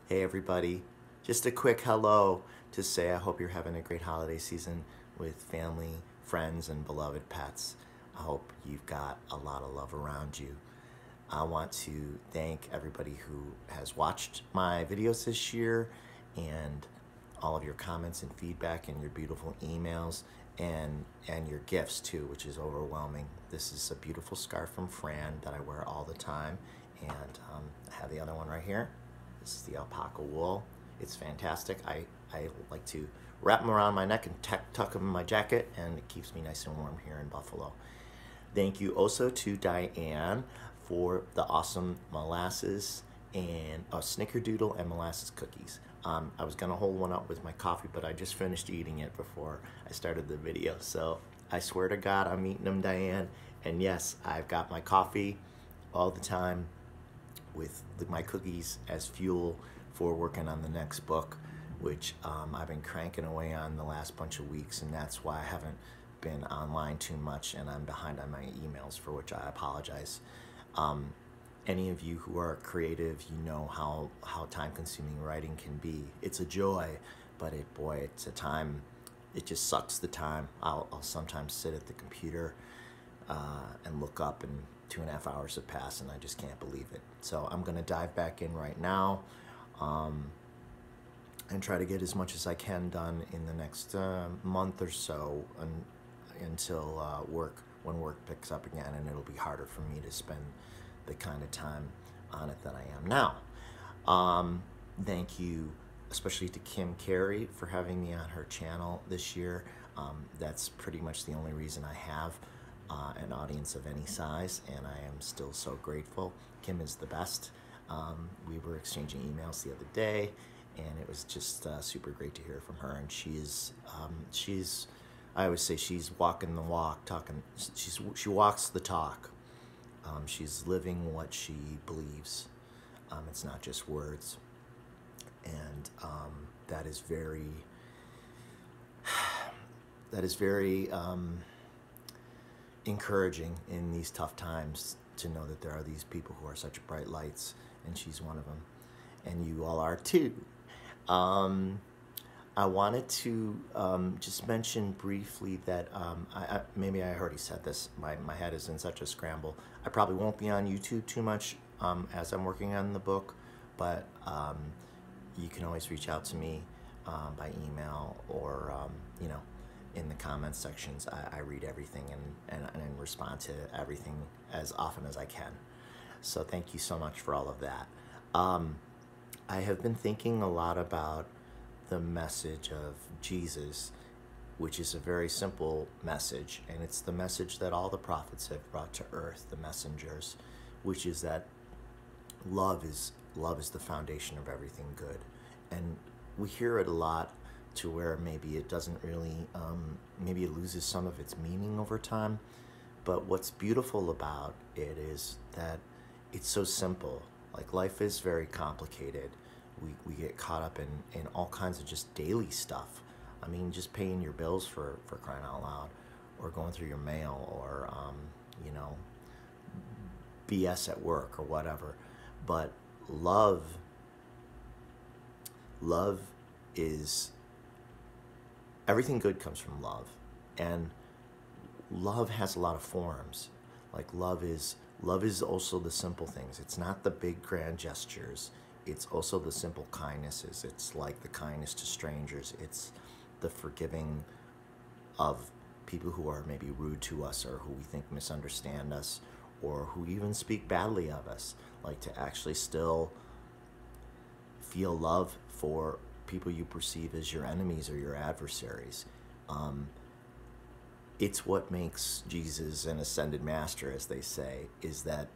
Hey everybody, just a quick hello to say I hope you're having a great holiday season with family, friends, and beloved pets. I hope you've got a lot of love around you. I want to thank everybody who has watched my videos this year and all of your comments and feedback and your beautiful emails and your gifts too, which is overwhelming. This is a beautiful scarf from Fran that I wear all the time, and I have the other one right here. This is the alpaca wool. It's fantastic. I like to wrap them around my neck and tuck them in my jacket, and it keeps me nice and warm here in Buffalo. Thank you also to Diane for the awesome molasses and snickerdoodle and molasses cookies. I was gonna hold one up with my coffee, but I just finished eating it before I started the video. So I swear to God, I'm eating them, Diane. And yes, I've got my coffee all the time with my cookies as fuel for working on the next book, which I've been cranking away on the last bunch of weeks, and that's why I haven't been online too much, and I'm behind on my emails, for which I apologize. Any of you who are creative, you know how time-consuming writing can be. It's a joy, but it's a time. It just sucks the time. I'll sometimes sit at the computer and look up, and 2.5 hours have passed, and I just can't believe it. So I'm gonna dive back in right now and try to get as much as I can done in the next month or so until when work picks up again, and it'll be harder for me to spend the kind of time on it that I am now. Thank you especially to Kim Carey for having me on her channel this year. That's pretty much the only reason I have an audience of any size, and I am still so grateful. Kim is the best. We were exchanging emails the other day, and it was just super great to hear from her. And she's I always say she's walking the walk, she walks the talk. She's living what she believes. It's not just words, and that is very encouraging in these tough times, to know that there are these people who are such bright lights, and she's one of them, and you all are too. I wanted to just mention briefly that maybe I already said this. My head is in such a scramble. I probably won't be on YouTube too much as I'm working on the book, but you can always reach out to me by email or in the comments sections. I read everything and respond to everything as often as I can. So thank you so much for all of that. I have been thinking a lot about the message of Jesus, which is a very simple message, and it's the message that all the prophets have brought to earth, the messengers, which is that love is the foundation of everything good. And we hear it a lot, to where maybe it doesn't really, maybe it loses some of its meaning over time. But what's beautiful about it is that it's so simple. Like, life is very complicated. We get caught up in all kinds of just daily stuff. I mean, just paying your bills for crying out loud, or going through your mail, or BS at work or whatever. But love is, everything good comes from love, and love has a lot of forms. Like, love is also the simple things. It's not the big grand gestures. It's also the simple kindnesses. It's like the kindness to strangers. It's the forgiving of people who are maybe rude to us, or who we think misunderstand us, or who even speak badly of us. Like, to actually still feel love for people you perceive as your enemies or your adversaries. It's what makes Jesus an ascended master, as they say, is that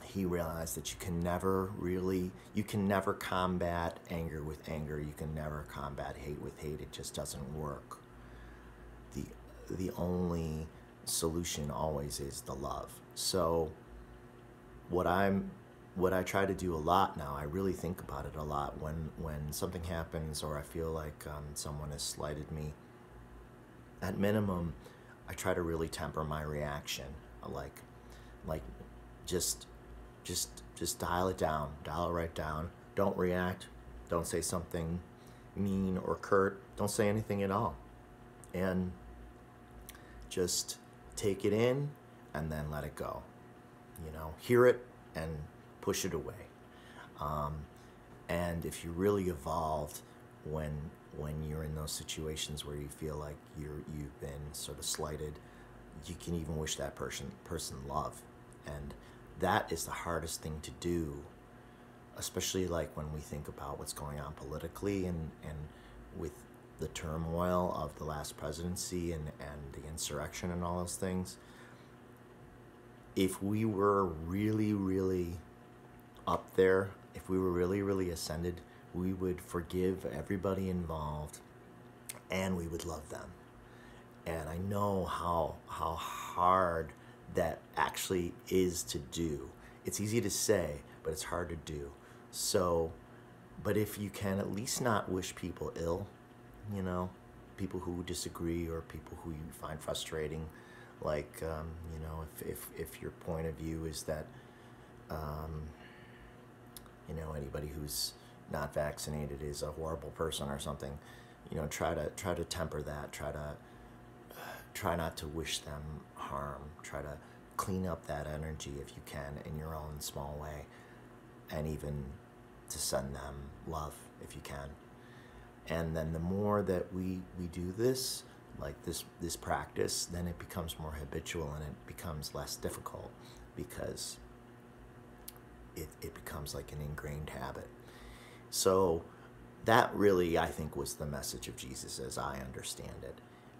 he realized that you can never combat anger with anger. You can never combat hate with hate. It just doesn't work. The only solution always is the love. So what I try to do a lot now, I really think about it a lot when something happens, or I feel like someone has slighted me. At minimum, I try to really temper my reaction. Like just dial it right down. don't react. Don't say something mean or curt. Don't say anything at all. And just take it in and then let it go. You know, hear it and push it away. And if you really evolved when you're in those situations where you feel like you've been sort of slighted, you can even wish that person love. And that is the hardest thing to do, especially like when we think about what's going on politically and with the turmoil of the last presidency and the insurrection and all those things. If we were really, really up there, if we were really, really ascended, we would forgive everybody involved and we would love them. And I know how hard that actually is to do. It's easy to say, but it's hard to do. So, but if you can at least not wish people ill, you know, people who disagree or people who you find frustrating, like, you know, if your point of view is that, you know, anybody who's not vaccinated is a horrible person or something, you know, try to temper that. Try not to wish them harm. Try to clean up that energy if you can in your own small way, and even to send them love if you can. And then the more that we do this, like this practice, then it becomes more habitual and it becomes less difficult because it becomes like an ingrained habit. So that really, I think, was the message of Jesus as I understand it.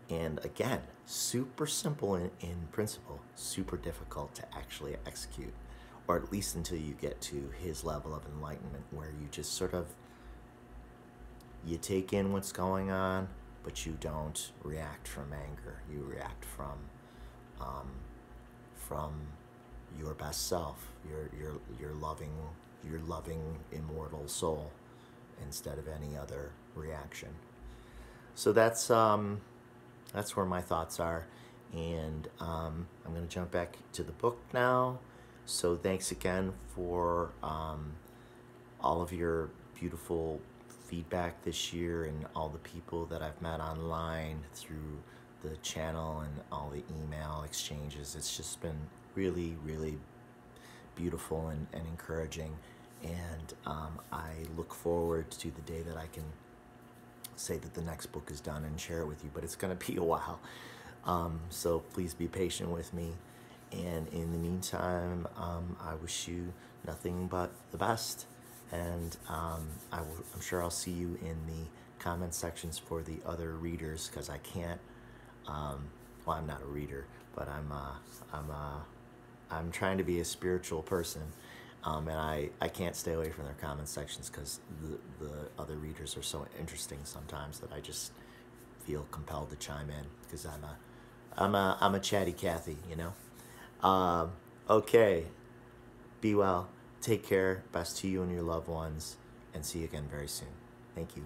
And again, super simple in principle, super difficult to actually execute, or at least until you get to his level of enlightenment where you just sort of, you take in what's going on, but you don't react from anger. You react from your best self, your loving immortal soul, instead of any other reaction. So that's where my thoughts are, and I'm going to jump back to the book now. So thanks again for all of your beautiful feedback this year and all the people that I've met online through the channel and all the email exchanges. It's just been really, really beautiful and encouraging, and I look forward to the day that I can say that the next book is done and share it with you, but it's going to be a while. So please be patient with me. And in the meantime, I wish you nothing but the best. And I'm sure I'll see you in the comment sections for the other readers, because I can't, well, I'm not a reader, but I'm trying to be a spiritual person. And I can't stay away from their comment sections because the other readers are so interesting sometimes that I just feel compelled to chime in because I'm a chatty Cathy, you know. Okay, be well, take care, best to you and your loved ones, and see you again very soon. Thank you.